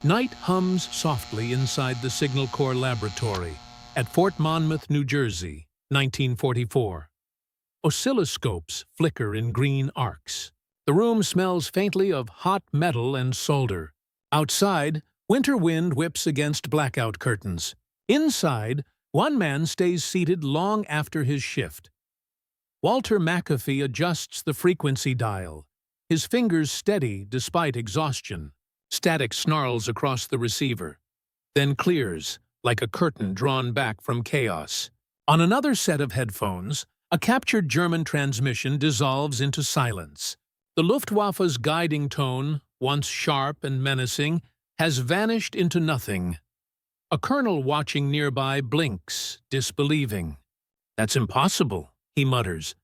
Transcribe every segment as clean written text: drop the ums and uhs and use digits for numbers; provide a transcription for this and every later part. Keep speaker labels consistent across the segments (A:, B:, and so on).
A: Night hums softly inside the Signal Corps laboratory at Fort Monmouth, New Jersey, 1944. Oscilloscopes flicker in green arcs. The room smells faintly of hot metal and solder. Outside, winter wind whips against blackout curtains. Inside, one man stays seated long after his shift. Walter McAfee adjusts the frequency dial, his fingers steady despite exhaustion. Static snarls across the receiver, then clears, like a curtain drawn back from chaos. On another set of headphones, a captured German transmission dissolves into silence. The Luftwaffe's guiding tone, once sharp and menacing, has vanished into nothing. A colonel watching nearby blinks, disbelieving. "That's impossible," he mutters.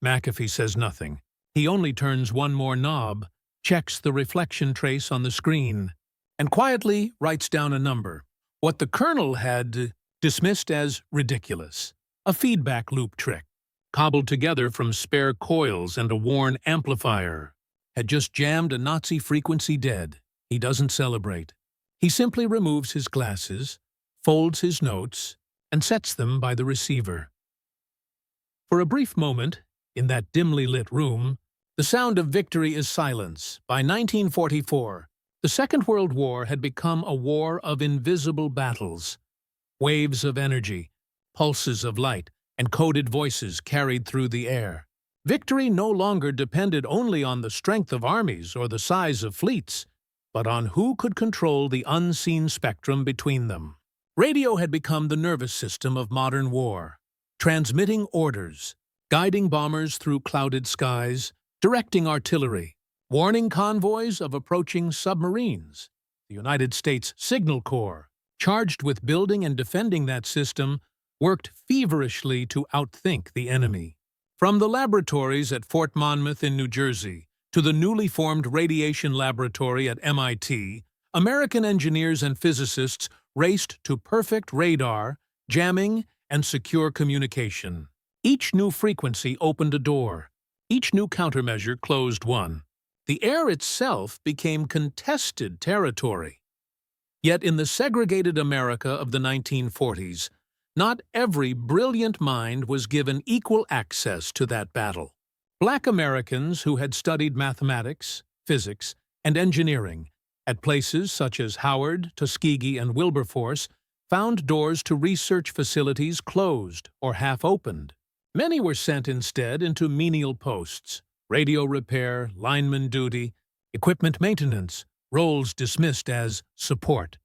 A: McAfee says nothing. He only turns one more knob, checks the reflection trace on the screen, and quietly writes down a number. What the colonel had dismissed as ridiculous, a feedback loop trick, cobbled together from spare coils and a worn amplifier, had just jammed a Nazi frequency dead. He doesn't celebrate. He simply removes his glasses, folds his notes, and sets them by the receiver. For a brief moment, in that dimly lit room, the sound of victory is silence. By 1944, the Second World War had become a war of invisible battles. Waves of energy, pulses of light, and coded voices carried through the air. Victory no longer depended only on the strength of armies or the size of fleets, but on who could control the unseen spectrum between them. Radio had become the nervous system of modern war, transmitting orders, guiding bombers through clouded skies, directing artillery, warning convoys of approaching submarines. The United States Signal Corps, charged with building and defending that system, worked feverishly to outthink the enemy. From the laboratories at Fort Monmouth in New Jersey to the newly formed radiation laboratory at MIT, American engineers and physicists raced to perfect radar, jamming, and secure communication. Each new frequency opened a door. Each new countermeasure closed one. The air itself became contested territory. Yet in the segregated America of the 1940s, not every brilliant mind was given equal access to that battle. Black Americans who had studied mathematics, physics, and engineering at places such as Howard, Tuskegee, and Wilberforce found doors to research facilities closed or half-opened. Many were sent instead into menial posts, radio repair, lineman duty, equipment maintenance, roles dismissed as support.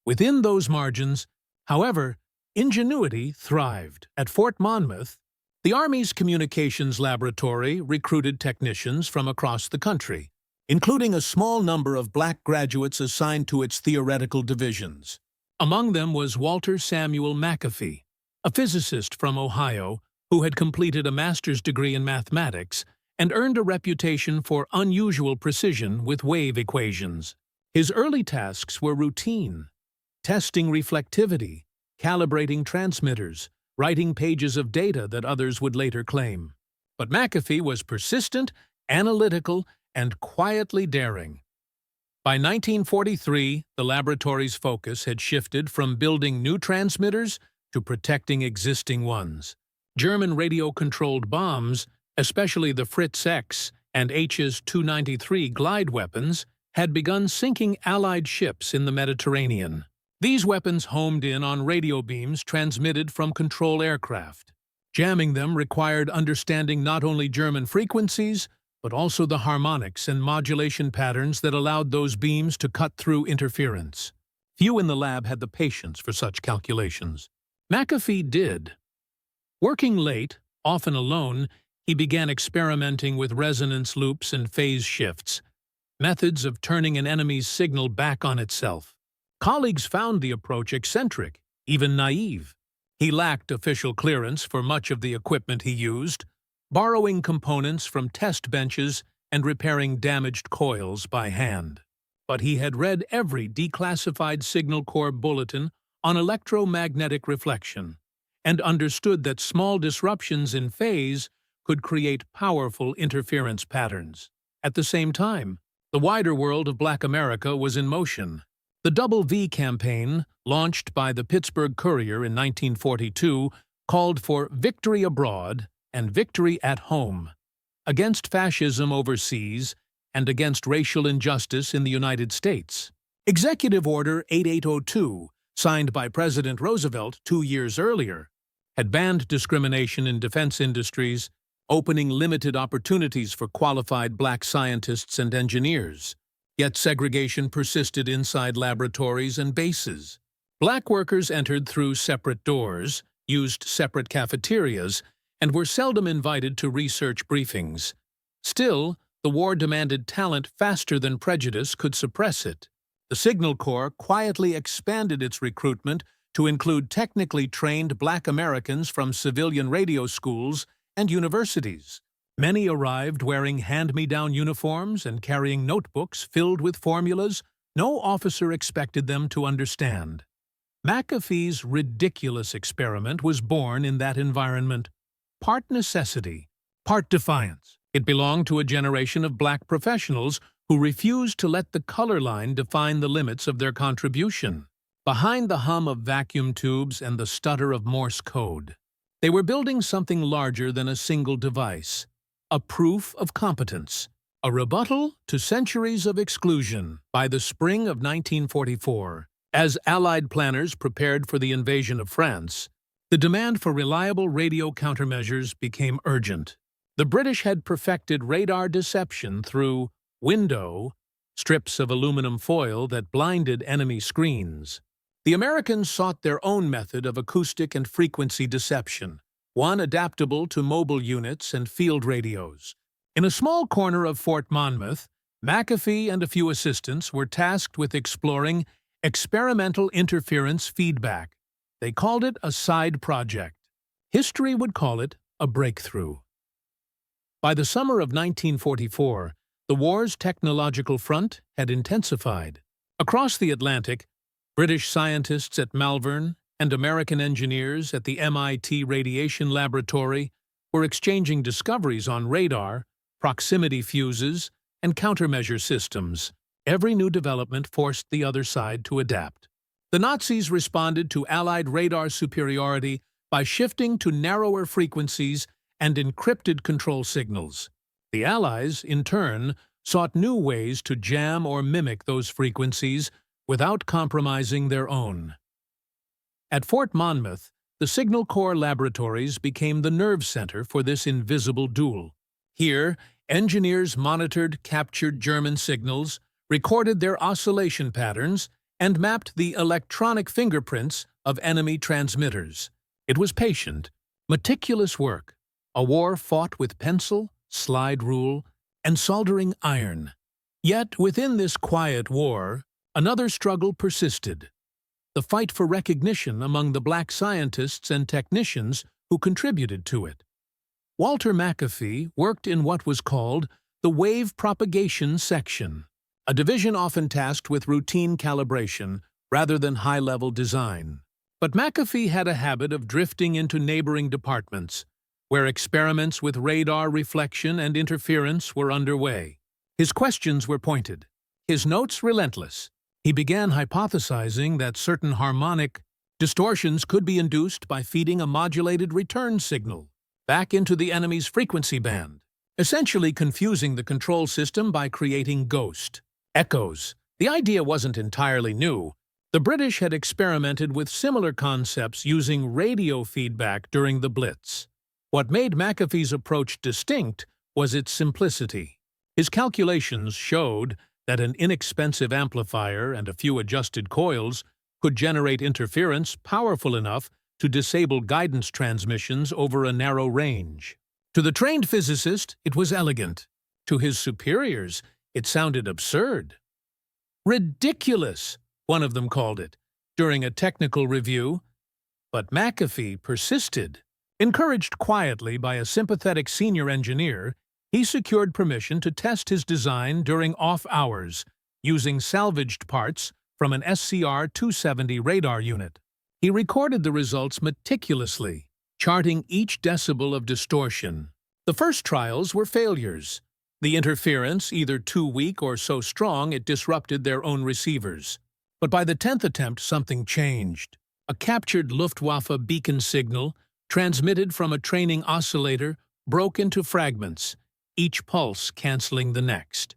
A: Within those margins, however, ingenuity thrived. At Fort Monmouth, the Army's communications laboratory recruited technicians from across the country, including a small number of black graduates assigned to its theoretical divisions. Among them was Walter Samuel McAfee, a physicist from Ohio who had completed a master's degree in mathematics and earned a reputation for unusual precision with wave equations. His early tasks were routine: testing reflectivity, calibrating transmitters, writing pages of data that others would later claim. But McAfee was persistent, analytical, and quietly daring. By 1943, the laboratory's focus had shifted from building new transmitters to protecting existing ones. German radio-controlled bombs, especially the Fritz X and HS-293 glide weapons, had begun sinking Allied ships in the Mediterranean. These weapons homed in on radio beams transmitted from control aircraft. Jamming them required understanding not only German frequencies, but also the harmonics and modulation patterns that allowed those beams to cut through interference. Few in the lab had the patience for such calculations. McAfee did. Working late, often alone, he began experimenting with resonance loops and phase shifts, methods of turning an enemy's signal back on itself. Colleagues found the approach eccentric, even naive. He lacked official clearance for much of the equipment he used, borrowing components from test benches and repairing damaged coils by hand. But he had read every declassified Signal Corps bulletin on electromagnetic reflection, and understood that small disruptions in phase could create powerful interference patterns. At the same time, the wider world of Black America was in motion. The Double V campaign, launched by the Pittsburgh Courier in 1942, called for victory abroad and victory at home, against fascism overseas and against racial injustice in the United States. Executive Order 8802, signed by President Roosevelt 2 years earlier, had banned discrimination in defense industries, opening limited opportunities for qualified black scientists and engineers. Yet segregation persisted inside laboratories and bases. Black workers entered through separate doors, used separate cafeterias, and were seldom invited to research briefings. Still, the war demanded talent faster than prejudice could suppress it. The Signal Corps quietly expanded its recruitment to include technically trained black Americans from civilian radio schools and universities. Many arrived wearing hand-me-down uniforms and carrying notebooks filled with formulas no officer expected them to understand. McAfee's ridiculous experiment was born in that environment, part necessity, part defiance. It belonged to a generation of black professionals who refused to let the color line define the limits of their contribution. Behind the hum of vacuum tubes and the stutter of Morse code, they were building something larger than a single device. A proof of competence, a rebuttal to centuries of exclusion. By the spring of 1944, as Allied planners prepared for the invasion of France, the demand for reliable radio countermeasures became urgent. The British had perfected radar deception through window strips of aluminum foil that blinded enemy screens. The Americans sought their own method of acoustic and frequency deception, one adaptable to mobile units and field radios. In a small corner of Fort Monmouth, McAfee and a few assistants were tasked with exploring experimental interference feedback. They called it a side project. History would call it a breakthrough. By the summer of 1944, the war's technological front had intensified. Across the Atlantic, British scientists at Malvern and American engineers at the MIT Radiation Laboratory were exchanging discoveries on radar, proximity fuses, and countermeasure systems. Every new development forced the other side to adapt. The Nazis responded to Allied radar superiority by shifting to narrower frequencies and encrypted control signals. The Allies, in turn, sought new ways to jam or mimic those frequencies without compromising their own. At Fort Monmouth, the Signal Corps laboratories became the nerve center for this invisible duel. Here, engineers monitored captured German signals, recorded their oscillation patterns, and mapped the electronic fingerprints of enemy transmitters. It was patient, meticulous work, a war fought with pencil, slide rule, and soldering iron. Yet, within this quiet war, another struggle persisted: the fight for recognition among the black scientists and technicians who contributed to it. Walter McAfee worked in what was called the Wave Propagation Section, a division often tasked with routine calibration rather than high-level design. But McAfee had a habit of drifting into neighboring departments, where experiments with radar reflection and interference were underway. His questions were pointed, his notes relentless. He began hypothesizing that certain harmonic distortions could be induced by feeding a modulated return signal back into the enemy's frequency band, essentially confusing the control system by creating ghost echoes. The idea wasn't entirely new. The British had experimented with similar concepts using radio feedback during the Blitz. What made McAfee's approach distinct was its simplicity. His calculations showed that an inexpensive amplifier and a few adjusted coils could generate interference powerful enough to disable guidance transmissions over a narrow range. To the trained physicist, it was elegant. To his superiors, it sounded absurd. Ridiculous, one of them called it, during a technical review. But McAfee persisted. Encouraged quietly by a sympathetic senior engineer, he secured permission to test his design during off hours, using salvaged parts from an SCR-270 radar unit. He recorded the results meticulously, charting each decibel of distortion. The first trials were failures, the interference either too weak or so strong it disrupted their own receivers. But by the 10th attempt, something changed. A captured Luftwaffe beacon signal, transmitted from a training oscillator, broke into fragments, each pulse canceling the next.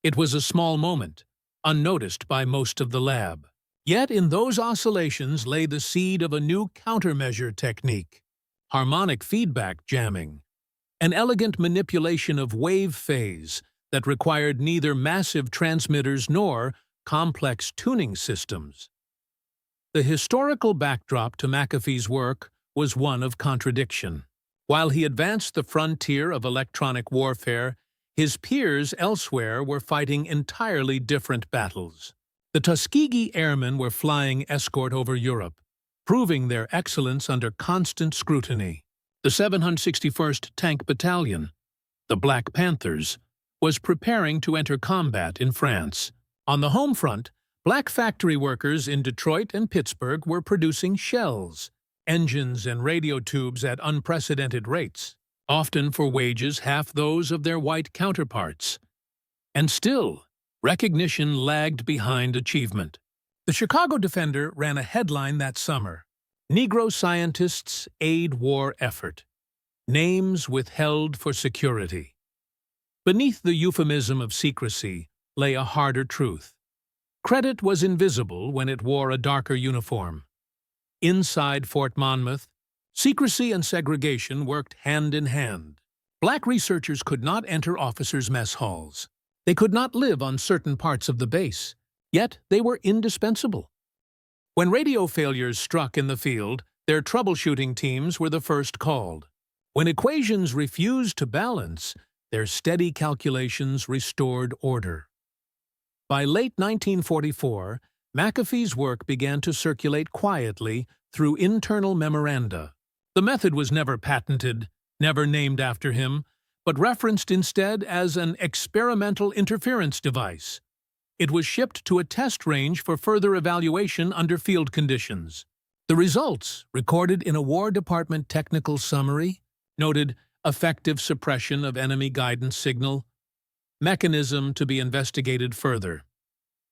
A: It was a small moment, unnoticed by most of the lab. Yet in those oscillations lay the seed of a new countermeasure technique, harmonic feedback jamming, an elegant manipulation of wave phase that required neither massive transmitters nor complex tuning systems. The historical backdrop to McAfee's work was one of contradiction. While he advanced the frontier of electronic warfare, his peers elsewhere were fighting entirely different battles. The Tuskegee Airmen were flying escort over Europe, proving their excellence under constant scrutiny. The 761st Tank Battalion, the Black Panthers, was preparing to enter combat in France. On the home front, black factory workers in Detroit and Pittsburgh were producing shells, engines, and radio tubes at unprecedented rates, often for wages half those of their white counterparts. And still, recognition lagged behind achievement. The Chicago Defender ran a headline that summer: Negro Scientists Aid War Effort. Names withheld for security. Beneath the euphemism of secrecy lay a harder truth. Credit was invisible when it wore a darker uniform. Inside Fort Monmouth, secrecy and segregation worked hand in hand. Black researchers could not enter officers' mess halls. They could not live on certain parts of the base, yet they were indispensable. When radio failures struck in the field, their troubleshooting teams were the first called. When equations refused to balance, their steady calculations restored order. By late 1944, McAfee's work began to circulate quietly through internal memoranda. The method was never patented, never named after him, but referenced instead as an experimental interference device. It was shipped to a test range for further evaluation under field conditions. The results, recorded in a War Department technical summary, noted effective suppression of enemy guidance signal, mechanism to be investigated further.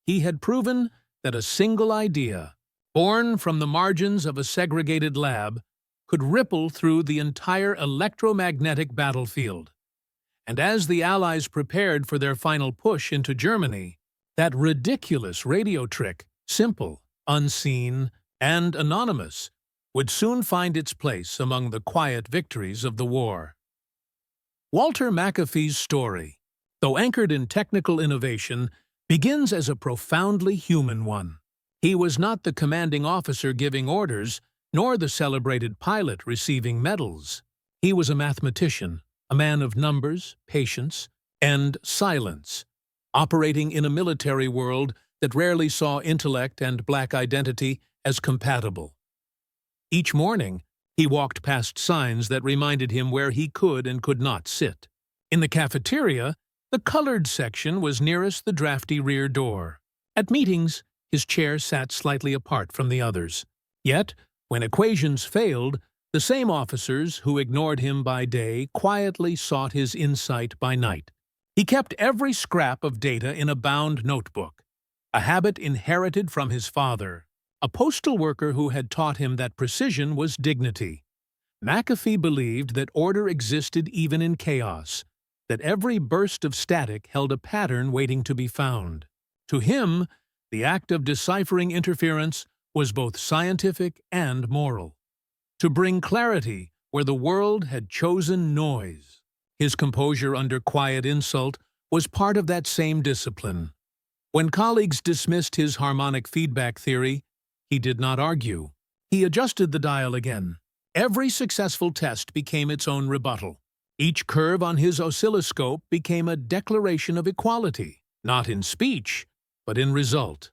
A: He had proven that a single idea, born from the margins of a segregated lab, could ripple through the entire electromagnetic battlefield. And as the Allies prepared for their final push into Germany, that ridiculous radio trick, simple, unseen, and anonymous, would soon find its place among the quiet victories of the war. Walter McAfee's story, though anchored in technical innovation, begins as a profoundly human one. He was not the commanding officer giving orders, nor the celebrated pilot receiving medals. He was a mathematician, a man of numbers, patience, and silence, operating in a military world that rarely saw intellect and black identity as compatible. Each morning, he walked past signs that reminded him where he could and could not sit. In the cafeteria, the colored section was nearest the drafty rear door. At meetings, his chair sat slightly apart from the others. Yet, when equations failed, the same officers who ignored him by day quietly sought his insight by night. He kept every scrap of data in a bound notebook, a habit inherited from his father, a postal worker who had taught him that precision was dignity. McAfee believed that order existed even in chaos, that every burst of static held a pattern waiting to be found. To him, the act of deciphering interference was both scientific and moral. To bring clarity where the world had chosen noise. His composure under quiet insult was part of that same discipline. When colleagues dismissed his harmonic feedback theory, he did not argue. He adjusted the dial again. Every successful test became its own rebuttal. Each curve on his oscilloscope became a declaration of equality, not in speech, but in result.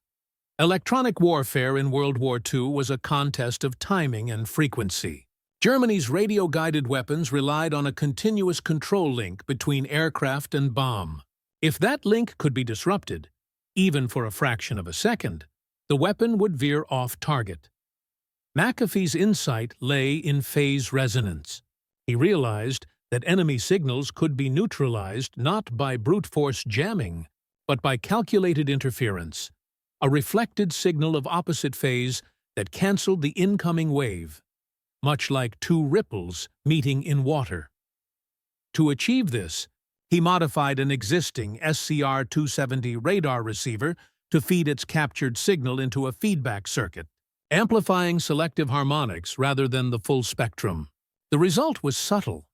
A: Electronic warfare in World War II was a contest of timing and frequency. Germany's radio-guided weapons relied on a continuous control link between aircraft and bomb. If that link could be disrupted, even for a fraction of a second, the weapon would veer off target. McAfee's insight lay in phase resonance. He realized that enemy signals could be neutralized not by brute force jamming, but by calculated interference, a reflected signal of opposite phase that canceled the incoming wave, much like two ripples meeting in water. To achieve this, he modified an existing SCR-270 radar receiver to feed its captured signal into a feedback circuit, amplifying selective harmonics rather than the full spectrum. The result was subtle.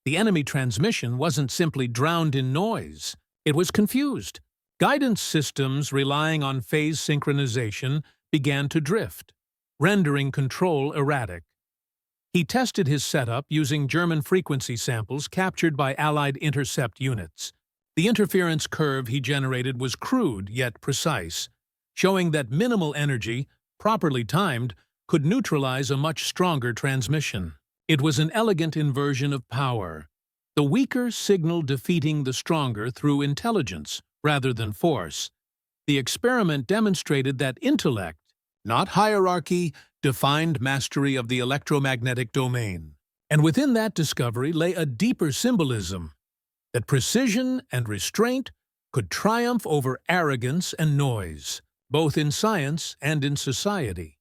A: The enemy transmission wasn't simply drowned in noise, it was confused. Guidance systems relying on phase synchronization began to drift, rendering control erratic. He tested his setup using German frequency samples captured by Allied intercept units. The interference curve he generated was crude yet precise, showing that minimal energy, properly timed, could neutralize a much stronger transmission. It was an elegant inversion of power, the weaker signal defeating the stronger through intelligence rather than force. The experiment demonstrated that intellect, not hierarchy, defined mastery of the electromagnetic domain. And within that discovery lay a deeper symbolism, that precision and restraint could triumph over arrogance and noise, both in science and in society.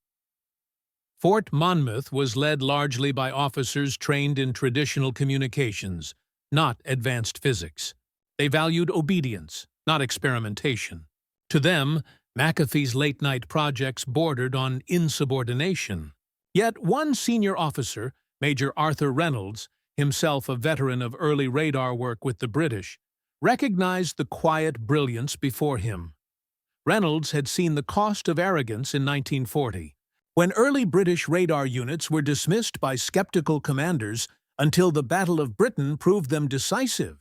A: Fort Monmouth was led largely by officers trained in traditional communications, not advanced physics. They valued obedience, not experimentation. To them, McAfee's late-night projects bordered on insubordination. Yet one senior officer, Major Arthur Reynolds, himself a veteran of early radar work with the British, recognized the quiet brilliance before him. Reynolds had seen the cost of arrogance in 1940, when early British radar units were dismissed by skeptical commanders until the Battle of Britain proved them decisive.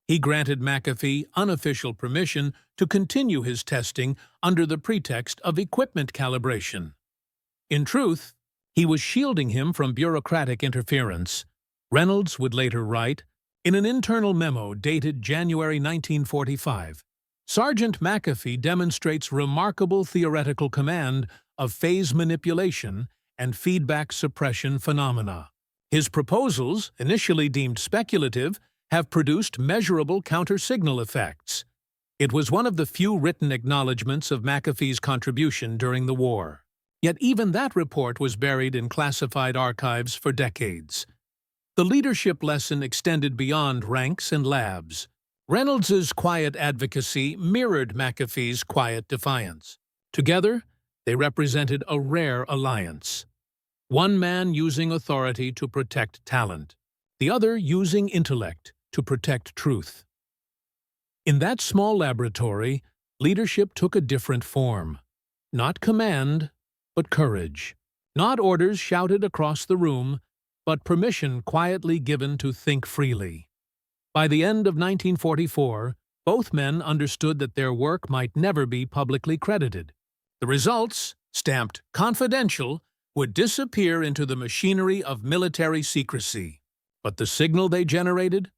A: He granted McAfee unofficial permission to continue his testing under the pretext of equipment calibration. In truth, he was shielding him from bureaucratic interference. Reynolds would later write, in an internal memo dated January 1945, Sergeant McAfee demonstrates remarkable theoretical command of phase manipulation and feedback suppression phenomena. His proposals, initially deemed speculative, have produced measurable counter-signal effects. It was one of the few written acknowledgments of McAfee's contribution during the war. Yet even that report was buried in classified archives for decades. The leadership lesson extended beyond ranks and labs. Reynolds's quiet advocacy mirrored McAfee's quiet defiance. Together, they represented a rare alliance. One man using authority to protect talent, the other using intellect to protect truth. In that small laboratory, leadership took a different form. Not command, but courage. Not orders shouted across the room, but permission quietly given to think freely. By the end of 1944, both men understood that their work might never be publicly credited. The results, stamped confidential, would disappear into the machinery of military secrecy. But the signal they generated?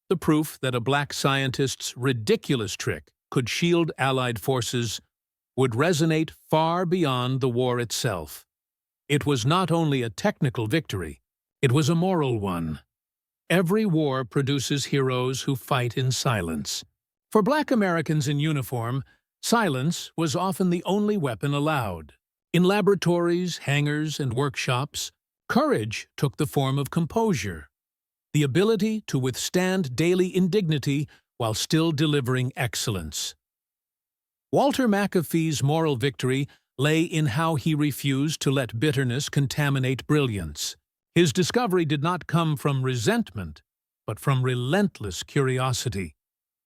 A: The proof that a black scientist's ridiculous trick could shield Allied forces would resonate far beyond the war itself. It was not only a technical victory, it was a moral one. Every war produces heroes who fight in silence. For black Americans in uniform, silence was often the only weapon allowed. In laboratories, hangars, and workshops, courage took the form of composure, the ability to withstand daily indignity while still delivering excellence. Walter McAfee's moral victory lay in how he refused to let bitterness contaminate brilliance. His discovery did not come from resentment, but from relentless curiosity.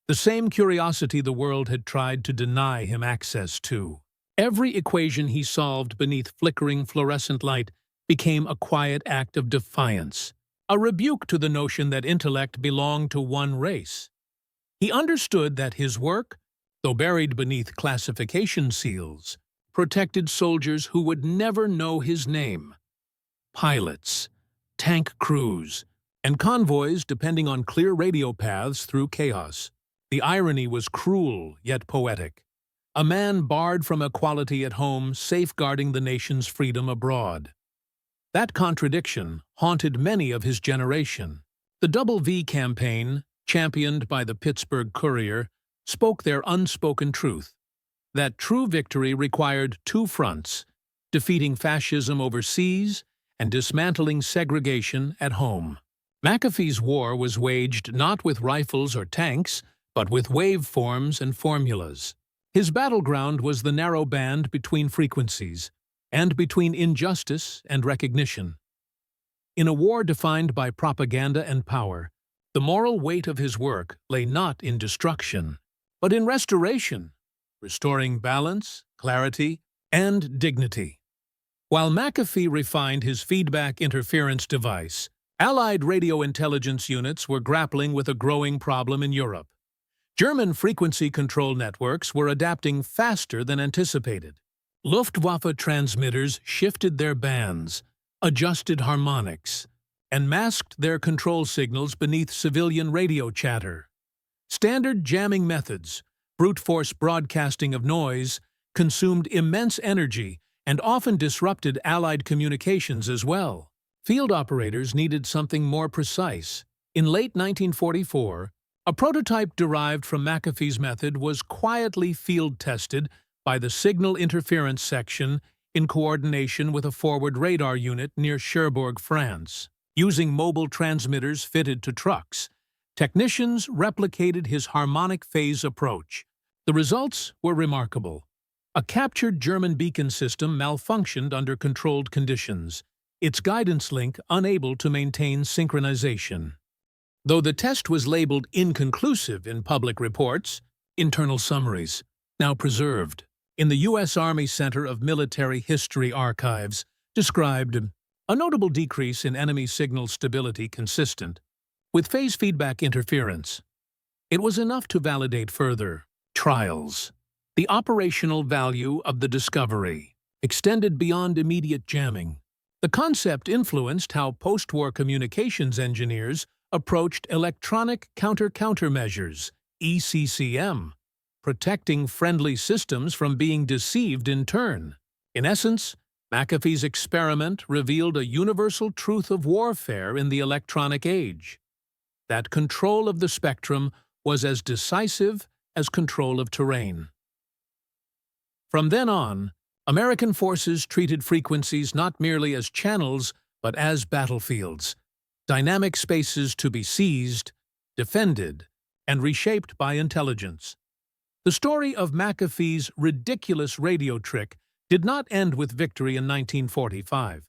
A: The same curiosity the world had tried to deny him access to. Every equation he solved beneath flickering fluorescent light became a quiet act of defiance, a rebuke to the notion that intellect belonged to one race. He understood that his work, though buried beneath classification seals, protected soldiers who would never know his name. Pilots, tank crews, and convoys depending on clear radio paths through chaos. The irony was cruel yet poetic. A man barred from equality at home, safeguarding the nation's freedom abroad. That contradiction haunted many of his generation. The Double V campaign, championed by the Pittsburgh Courier, spoke their unspoken truth. that true victory required two fronts: defeating fascism overseas and dismantling segregation at home. McAfee's war was waged not with rifles or tanks, but with waveforms and formulas. His battleground was the narrow band between frequencies, and between injustice and recognition. In a war defined by propaganda and power, the moral weight of his work lay not in destruction, but in restoration, restoring balance, clarity, and dignity. While McAfee refined his feedback interference device, Allied radio intelligence units were grappling with a growing problem in Europe. German frequency control networks were adapting faster than anticipated. Luftwaffe transmitters shifted their bands, adjusted harmonics, and masked their control signals beneath civilian radio chatter. Standard jamming methods, brute force broadcasting of noise, consumed immense energy and often disrupted Allied communications as well. Field operators needed something more precise. In late 1944, a prototype derived from McAfee's method was quietly field-tested by the Signal Interference Section in coordination with a forward radar unit near Cherbourg, France. Using mobile transmitters fitted to trucks, technicians replicated his harmonic phase approach. The results were remarkable. A captured German beacon system malfunctioned under controlled conditions, its guidance link unable to maintain synchronization. Though the test was labeled inconclusive in public reports, internal summaries, now preserved in the U.S. Army Center of Military History Archives, described a notable decrease in enemy signal stability consistent with phase feedback interference. It was enough to validate further trials. The operational value of the discovery extended beyond immediate jamming. The concept influenced how post-war communications engineers approached electronic countermeasures, ECCM, protecting friendly systems from being deceived in turn. In essence, McAfee's experiment revealed a universal truth of warfare in the electronic age: that control of the spectrum was as decisive as control of terrain. From then on, American forces treated frequencies not merely as channels, but as battlefields, dynamic spaces to be seized, defended, and reshaped by intelligence. The story of McAfee's ridiculous radio trick did not end with victory in 1945.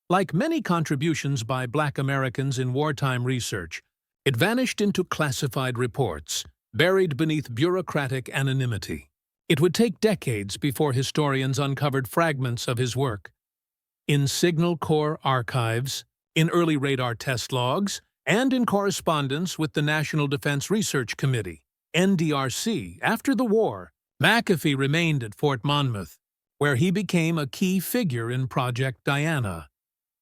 A: Like many contributions by Black Americans in wartime research, it vanished into classified reports, buried beneath bureaucratic anonymity. It would take decades before historians uncovered fragments of his work. In Signal Corps archives, in early radar test logs, and in correspondence with the National Defense Research Committee, NDRC, after the war, McAfee remained at Fort Monmouth, where he became a key figure in Project Diana,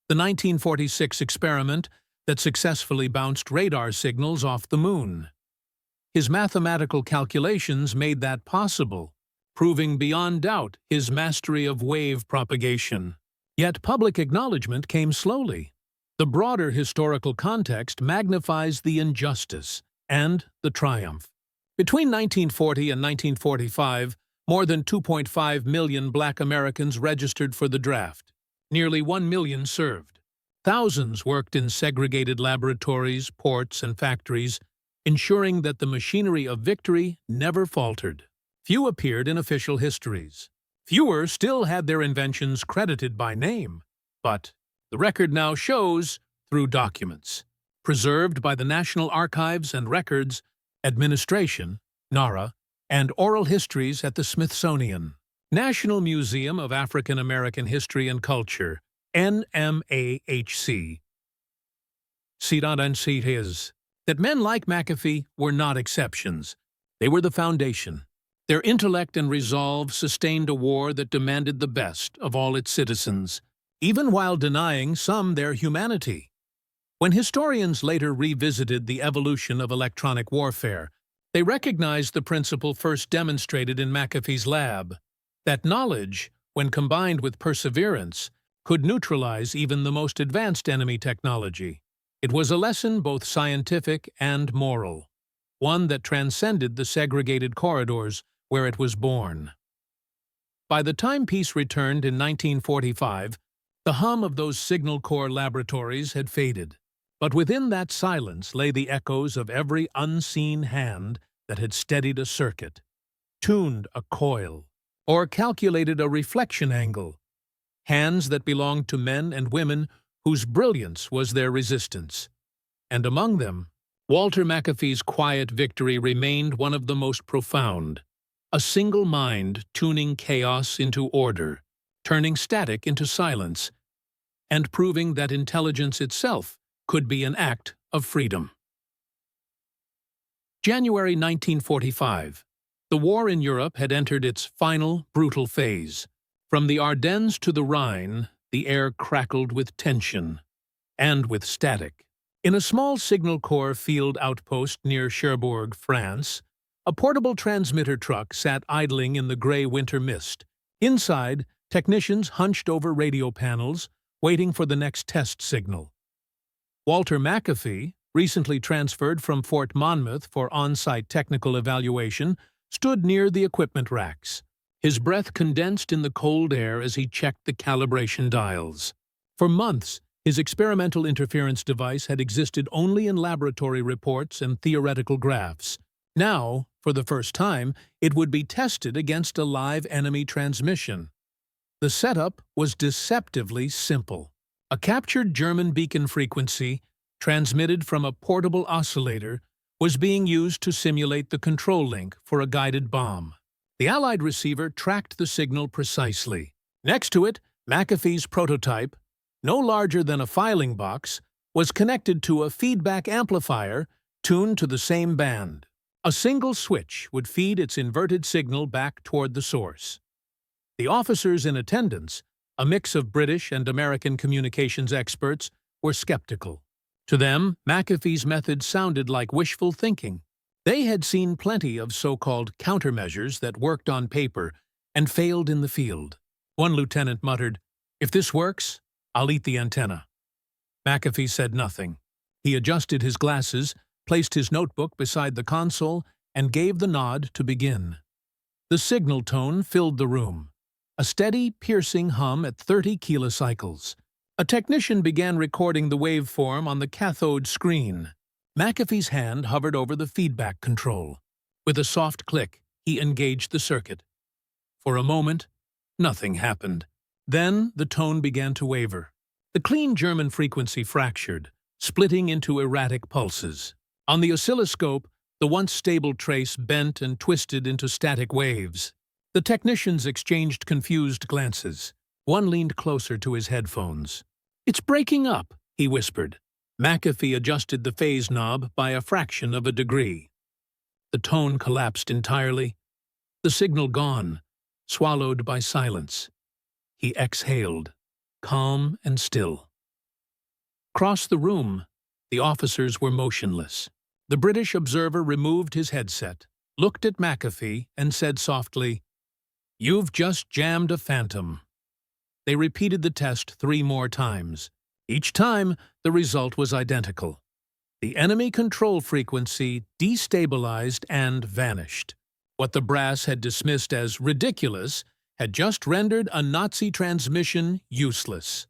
A: the 1946 experiment that successfully bounced radar signals off the moon. His mathematical calculations made that possible, proving beyond doubt his mastery of wave propagation. Yet public acknowledgement came slowly. The broader historical context magnifies the injustice and the triumph. Between 1940 and 1945, more than 2.5 million Black Americans registered for the draft. Nearly 1 million served. Thousands worked in segregated laboratories, ports, and factories, ensuring that the machinery of victory never faltered. Few appeared in official histories. Fewer still had their inventions credited by name, but the record now shows through documents, preserved by the National Archives and Records Administration, NARA, and oral histories at the Smithsonian, National Museum of African American History and Culture, NMAHC. That men like McAfee were not exceptions. They were the foundation. Their intellect and resolve sustained a war that demanded the best of all its citizens, even while denying some their humanity. When historians later revisited the evolution of electronic warfare, they recognized the principle first demonstrated in McAfee's lab, that knowledge, when combined with perseverance, could neutralize even the most advanced enemy technology. It was a lesson both scientific and moral, one that transcended the segregated corridors where it was born. By the time peace returned in 1945, the hum of those Signal Corps laboratories had faded. But within that silence lay the echoes of every unseen hand that had steadied a circuit, tuned a coil, or calculated a reflection angle. Hands that belonged to men and women whose brilliance was their resistance. And among them, Walter McAfee's quiet victory remained one of the most profound. A single mind tuning chaos into order, turning static into silence, and proving that intelligence itself could be an act of freedom. January 1945. The war in Europe had entered its final, brutal phase. From the Ardennes to the Rhine, the air crackled with tension and with static. In a small Signal Corps field outpost near Cherbourg, France, a portable transmitter truck sat idling in the gray winter mist. Inside, technicians hunched over radio panels, waiting for the next test signal. Walter McAfee, recently transferred from Fort Monmouth for on-site technical evaluation, stood near the equipment racks. His breath condensed in the cold air as he checked the calibration dials. For months, his experimental interference device had existed only in laboratory reports and theoretical graphs. Now, for the first time, it would be tested against a live enemy transmission. The setup was deceptively simple. A captured German beacon frequency, transmitted from a portable oscillator, was being used to simulate the control link for a guided bomb. The Allied receiver tracked the signal precisely. Next to it, McAfee's prototype, no larger than a filing box, was connected to a feedback amplifier tuned to the same band. A single switch would feed its inverted signal back toward the source. The officers in attendance, a mix of British and American communications experts, were skeptical. To them, McAfee's method sounded like wishful thinking. They had seen plenty of so-called countermeasures that worked on paper and failed in the field. One lieutenant muttered, "If this works, I'll eat the antenna." McAfee said nothing. He adjusted his glasses, placed his notebook beside the console, and gave the nod to begin. The signal tone filled the room, a steady, piercing hum at 30 kilocycles. A technician began recording the waveform on the cathode screen. McAfee's hand hovered over the feedback control. With a soft click, he engaged the circuit. For a moment, nothing happened. Then the tone began to waver. The clean German frequency fractured, splitting into erratic pulses. On the oscilloscope, the once stable trace bent and twisted into static waves. The technicians exchanged confused glances. One leaned closer to his headphones. "It's breaking up," he whispered. McAfee adjusted the phase knob by a fraction of a degree. The tone collapsed entirely. The signal gone, swallowed by silence. He exhaled, calm and still. Across the room, the officers were motionless. The British observer removed his headset, looked at McAfee, and said softly, "You've just jammed a phantom." They repeated the test 3 more times. Each time, the result was identical. The enemy control frequency destabilized and vanished. What the brass had dismissed as ridiculous had just rendered a Nazi transmission useless.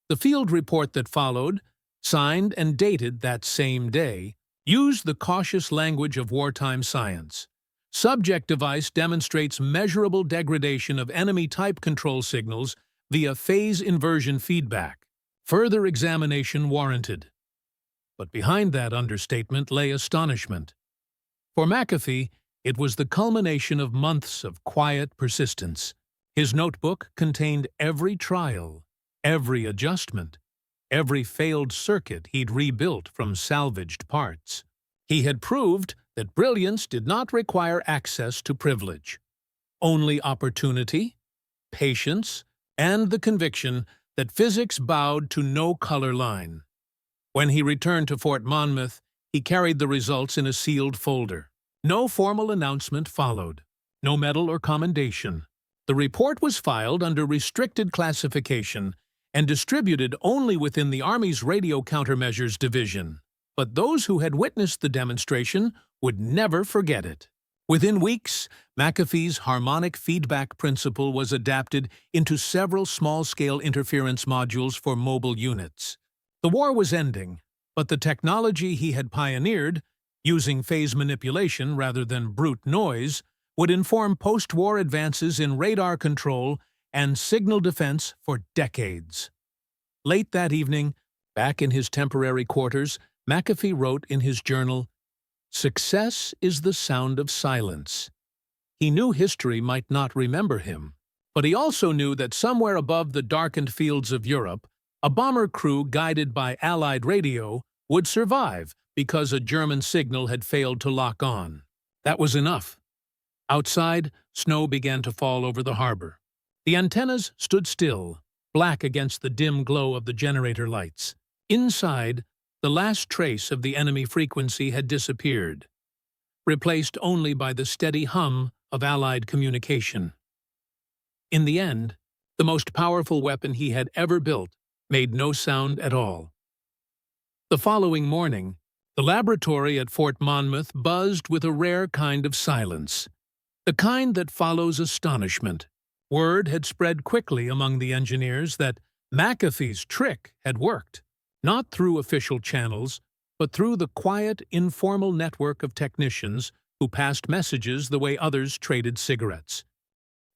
A: The field report that followed, signed and dated that same day, used the cautious language of wartime science. Subject device demonstrates measurable degradation of enemy type control signals via phase inversion feedback. Further examination warranted. But behind that understatement lay astonishment. For McAfee, it was the culmination of months of quiet persistence. His notebook contained every trial, every adjustment, every failed circuit he'd rebuilt from salvaged parts. He had proved that brilliance did not require access to privilege. Only opportunity, patience, and the conviction that physics bowed to no color line. When he returned to Fort Monmouth, he carried the results in a sealed folder. No formal announcement followed, no medal or commendation. The report was filed under restricted classification and distributed only within the Army's Radio Countermeasures Division. But those who had witnessed the demonstration would never forget it. Within weeks, McAfee's harmonic feedback principle was adapted into several small-scale interference modules for mobile units. The war was ending, but the technology he had pioneered, using phase manipulation rather than brute noise, would inform post-war advances in radar control and signal defense for decades. Late that evening, back in his temporary quarters, McAfee wrote in his journal, "Success is the sound of silence." He knew history might not remember him, but he also knew that somewhere above the darkened fields of Europe, a bomber crew guided by Allied radio would survive because a German signal had failed to lock on. That was enough. Outside, snow began to fall over the harbor. The antennas stood still, black against the dim glow of the generator lights. Inside, the last trace of the enemy frequency had disappeared, replaced only by the steady hum of Allied communication. In the end, the most powerful weapon he had ever built made no sound at all. The following morning, the laboratory at Fort Monmouth buzzed with a rare kind of silence, the kind that follows astonishment. Word had spread quickly among the engineers that McAfee's trick had worked, not through official channels, but through the quiet, informal network of technicians who passed messages the way others traded cigarettes.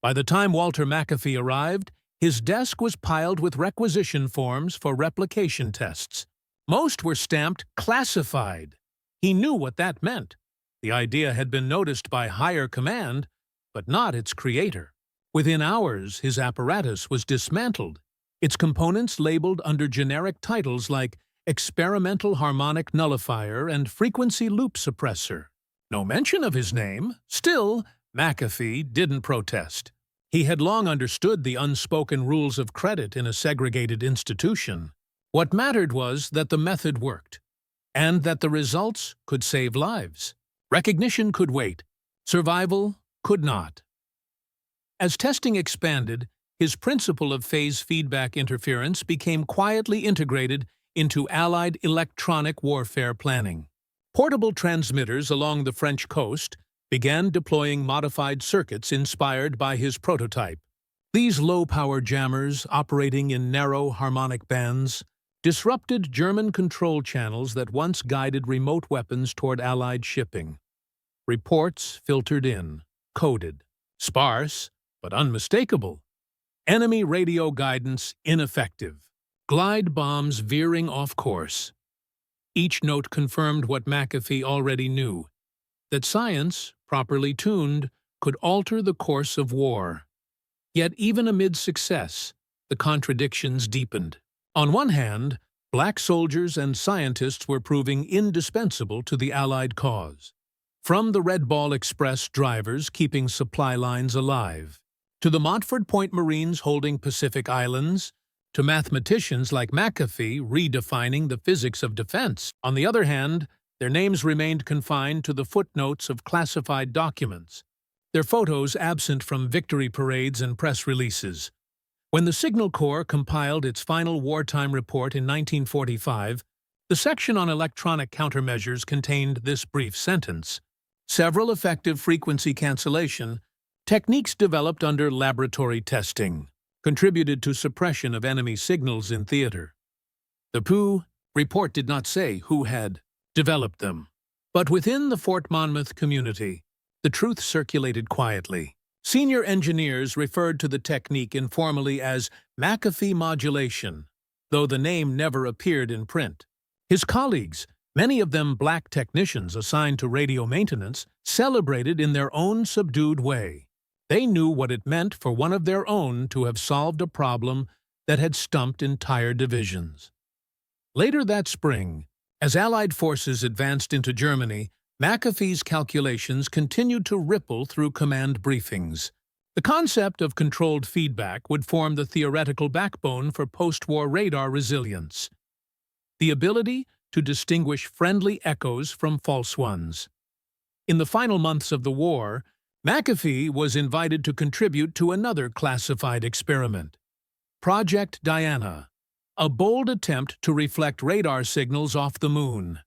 A: By the time Walter McAfee arrived, his desk was piled with requisition forms for replication tests. Most were stamped classified. He knew what that meant. The idea had been noticed by higher command, but not its creator. Within hours, his apparatus was dismantled, its components labeled under generic titles like experimental harmonic nullifier and frequency loop suppressor. No mention of his name. Still, McAfee didn't protest. He had long understood the unspoken rules of credit in a segregated institution. What mattered was that the method worked, and that the results could save lives. Recognition could wait. Survival could not. As testing expanded, his principle of phase feedback interference became quietly integrated into Allied electronic warfare planning. Portable transmitters along the French coast began deploying modified circuits inspired by his prototype. These low-power jammers, operating in narrow harmonic bands, disrupted German control channels that once guided remote weapons toward Allied shipping. Reports filtered in, coded, sparse, but unmistakable. Enemy radio guidance ineffective. Glide bombs veering off course. Each note confirmed what McAfee already knew, that science, properly tuned, could alter the course of war. Yet even amid success, the contradictions deepened. On one hand, black soldiers and scientists were proving indispensable to the Allied cause. From the Red Ball Express drivers keeping supply lines alive, to the Montford Point Marines holding Pacific Islands, to mathematicians like McAfee redefining the physics of defense. On the other hand, their names remained confined to the footnotes of classified documents, their photos absent from victory parades and press releases. When the Signal Corps compiled its final wartime report in 1945, the section on electronic countermeasures contained this brief sentence: several effective frequency cancellation techniques developed under laboratory testing contributed to suppression of enemy signals in theater. The POO report did not say who had developed them, but within the Fort Monmouth community, the truth circulated quietly. Senior engineers referred to the technique informally as McAfee modulation, though the name never appeared in print. His colleagues, many of them black technicians assigned to radio maintenance, celebrated in their own subdued way. They knew what it meant for one of their own to have solved a problem that had stumped entire divisions. Later that spring, as Allied forces advanced into Germany, McAfee's calculations continued to ripple through command briefings. The concept of controlled feedback would form the theoretical backbone for post-war radar resilience, the ability to distinguish friendly echoes from false ones. In the final months of the war, McAfee was invited to contribute to another classified experiment, Project Diana, a bold attempt to reflect radar signals off the moon.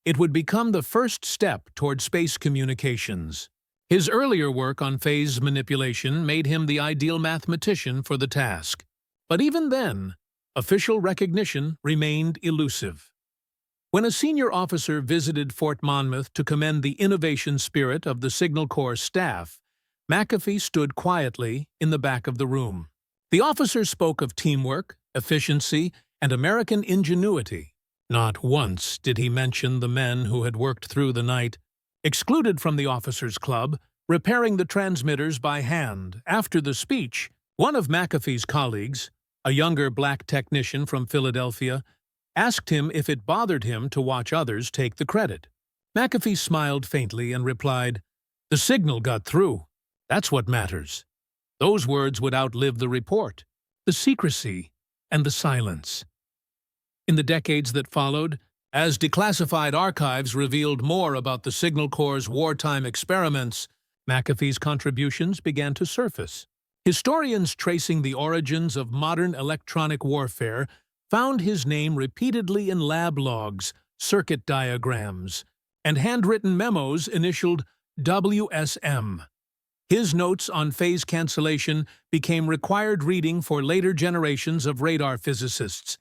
A: It would become the first step toward space communications. His earlier work on phase manipulation made him the ideal mathematician for the task. But even then, official recognition remained elusive. When a senior officer visited Fort Monmouth to commend the innovation spirit of the Signal Corps staff, McAfee stood quietly in the back of the room. The officer spoke of teamwork, efficiency, and American ingenuity. Not once did he mention the men who had worked through the night, excluded from the officers' club, repairing the transmitters by hand. After the speech, one of McAfee's colleagues, a younger black technician from Philadelphia, asked him if it bothered him to watch others take the credit. McAfee smiled faintly and replied, "The signal got through. That's what matters." Those words would outlive the report, the secrecy, and the silence. In the decades that followed, as declassified archives revealed more about the Signal Corps' wartime experiments, McAfee's contributions began to surface. Historians tracing the origins of modern electronic warfare found his name repeatedly in lab logs, circuit diagrams, and handwritten memos initialed WSM. His notes on phase cancellation became required reading for later generations of radar physicists.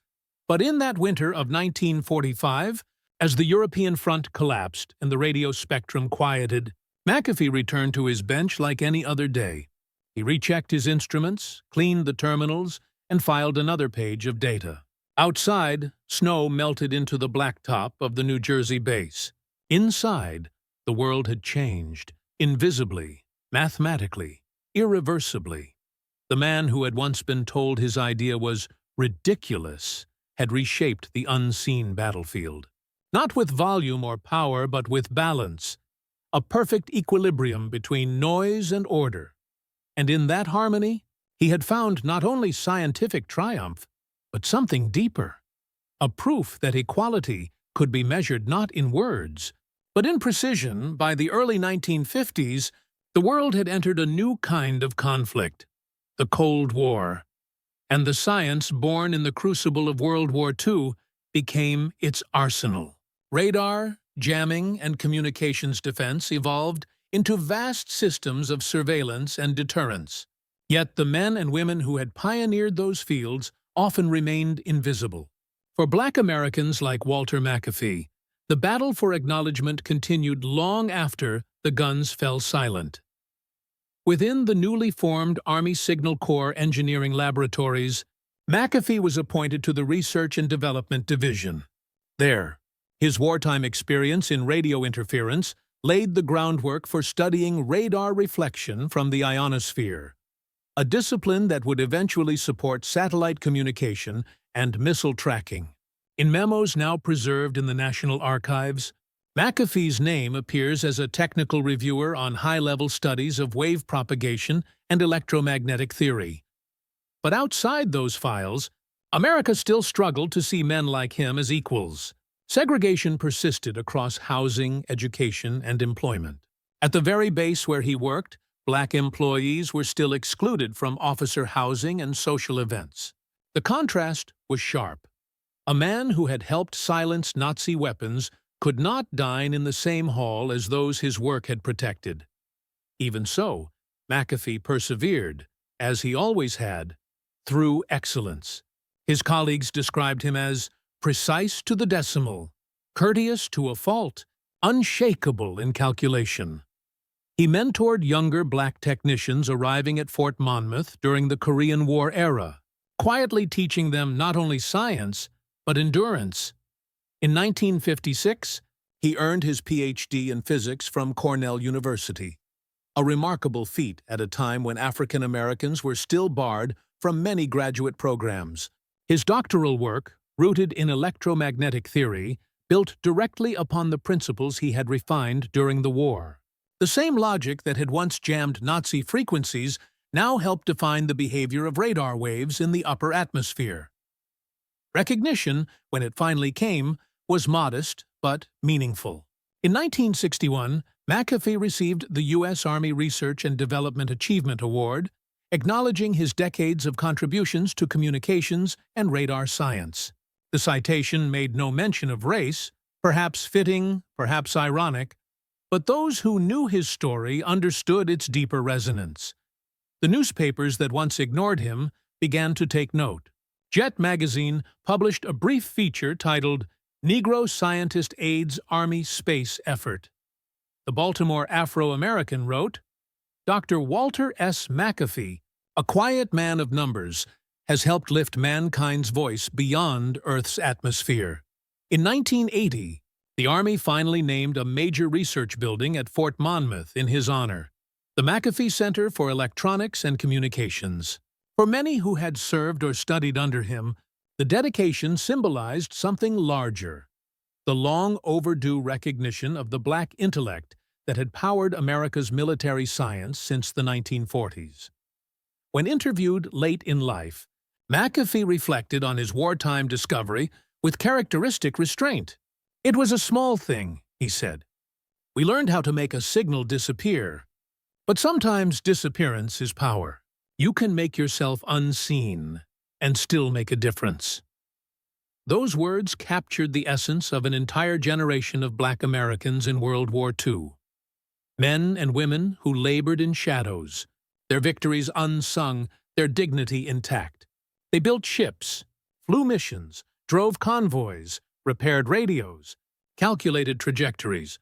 A: But in that winter of 1945, as the European front collapsed and the radio spectrum quieted, McAfee returned to his bench like any other day. He rechecked his instruments, cleaned the terminals, and filed another page of data. Outside, snow melted into the blacktop of the New Jersey base. Inside, the world had changed, invisibly, mathematically, irreversibly. The man who had once been told his idea was ridiculous had reshaped the unseen battlefield. Not with volume or power, but with balance, a perfect equilibrium between noise and order. And in that harmony, he had found not only scientific triumph, but something deeper, a proof that equality could be measured not in words, but in precision. By the early 1950s, the world had entered a new kind of conflict, the Cold War, and the science born in the crucible of World War II became its arsenal. Radar, jamming, and communications defense evolved into vast systems of surveillance and deterrence. Yet the men and women who had pioneered those fields often remained invisible. For Black Americans like Walter McAfee, the battle for acknowledgement continued long after the guns fell silent. Within the newly formed Army Signal Corps Engineering Laboratories, McAfee was appointed to the Research and Development Division. There, his wartime experience in radio interference laid the groundwork for studying radar reflection from the ionosphere, a discipline that would eventually support satellite communication and missile tracking. In memos now preserved in the National Archives, McAfee's name appears as a technical reviewer on high-level studies of wave propagation and electromagnetic theory. But outside those files, America still struggled to see men like him as equals. Segregation persisted across housing, education, and employment. At the very base where he worked, Black employees were still excluded from officer housing and social events. The contrast was sharp. A man who had helped silence Nazi weapons could not dine in the same hall as those his work had protected. Even so, McAfee persevered, as he always had, through excellence. His colleagues described him as precise to the decimal, courteous to a fault, unshakable in calculation. He mentored younger Black technicians arriving at Fort Monmouth during the Korean War era, quietly teaching them not only science, but endurance. In 1956, he earned his Ph.D. in physics from Cornell University, a remarkable feat at a time when African Americans were still barred from many graduate programs. His doctoral work, rooted in electromagnetic theory, built directly upon the principles he had refined during the war. The same logic that had once jammed Nazi frequencies now helped define the behavior of radar waves in the upper atmosphere. Recognition, when it finally came, was modest but meaningful. In 1961, McAfee received the U.S. Army Research and Development Achievement Award, acknowledging his decades of contributions to communications and radar science. The citation made no mention of race, perhaps fitting, perhaps ironic, But those who knew his story understood its deeper resonance. The newspapers that once ignored him began to take note. Jet magazine published a brief feature titled "Negro Scientist Aids Army Space Effort." The Baltimore Afro-American wrote, "Dr. Walter S. McAfee, a quiet man of numbers, has helped lift mankind's voice beyond Earth's atmosphere." In 1980, the Army finally named a major research building at Fort Monmouth in his honor, the McAfee Center for Electronics and Communications. For many who had served or studied under him, the dedication symbolized something larger: the long overdue recognition of the black intellect that had powered America's military science since the 1940s. When interviewed late in life, McAfee reflected on his wartime discovery with characteristic restraint. "It was a small thing," he said. "We learned how to make a signal disappear. But sometimes disappearance is power. You can make yourself unseen and still make a difference." Those words captured the essence of an entire generation of Black Americans in World War II. Men and women who labored in shadows, their victories unsung, their dignity intact. They built ships, flew missions, drove convoys, repaired radios, calculated trajectories,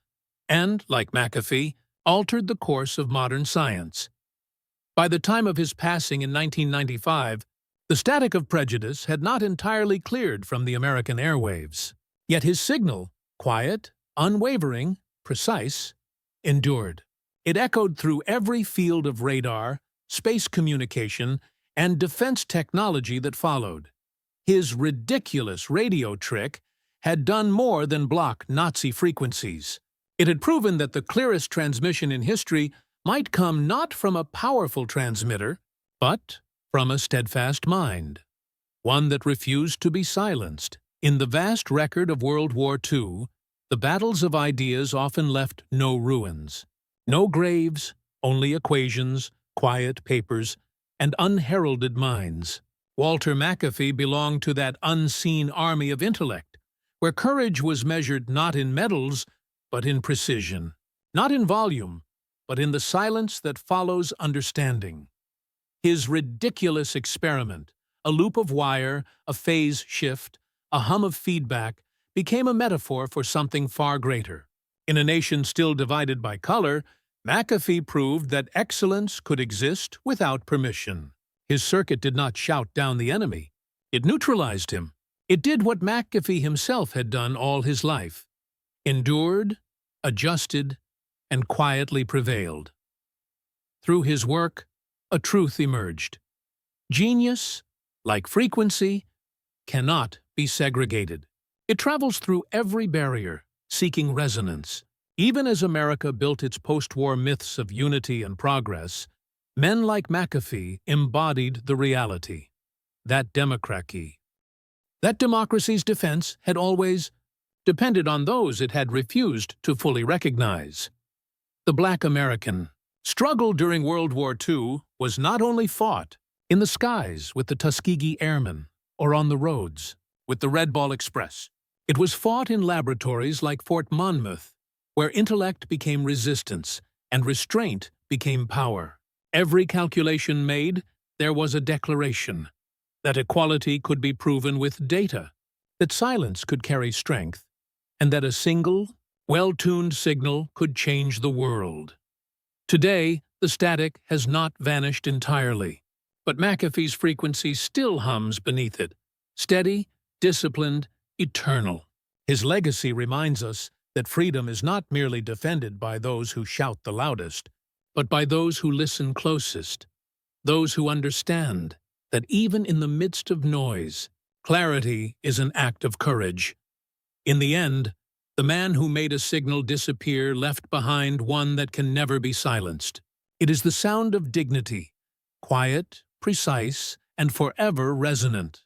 A: and, like McAfee, altered the course of modern science. By the time of his passing in 1995, the static of prejudice had not entirely cleared from the American airwaves. Yet his signal, quiet, unwavering, precise, endured. It echoed through every field of radar, space communication, and defense technology that followed. His ridiculous radio trick had done more than block Nazi frequencies. It had proven that the clearest transmission in history might come not from a powerful transmitter, but from a steadfast mind, one that refused to be silenced. In the vast record of World War II, the battles of ideas often left no ruins. No graves, only equations, quiet papers, and unheralded minds. Walter McAfee belonged to that unseen army of intellect, where courage was measured not in medals, but in precision, not in volume, but in the silence that follows understanding. His ridiculous experiment, a loop of wire, a phase shift, a hum of feedback, became a metaphor for something far greater. In a nation still divided by color, McAfee proved that excellence could exist without permission. His circuit did not shout down the enemy. It neutralized him. It did what McAfee himself had done all his life: endured, adjusted, and quietly prevailed. Through his work, a truth emerged. Genius, like frequency, cannot be segregated. It travels through every barrier, seeking resonance. Even as America built its post-war myths of unity and progress, men like McAfee embodied the reality, that democracy. That democracy's defense had always depended on those it had refused to fully recognize. The Black American struggle during World War II was not only fought in the skies with the Tuskegee Airmen or on the roads with the Red Ball Express. It was fought in laboratories like Fort Monmouth, where intellect became resistance and restraint became power. Every calculation made, there was a declaration that equality could be proven with data, that silence could carry strength, and that a single, well-tuned signal could change the world. Today, the static has not vanished entirely, but McAfee's frequency still hums beneath it, steady, disciplined, eternal. His legacy reminds us that freedom is not merely defended by those who shout the loudest, but by those who listen closest, those who understand that even in the midst of noise, clarity is an act of courage. In the end, the man who made a signal disappear left behind one that can never be silenced. It is the sound of dignity, quiet, precise, and forever resonant.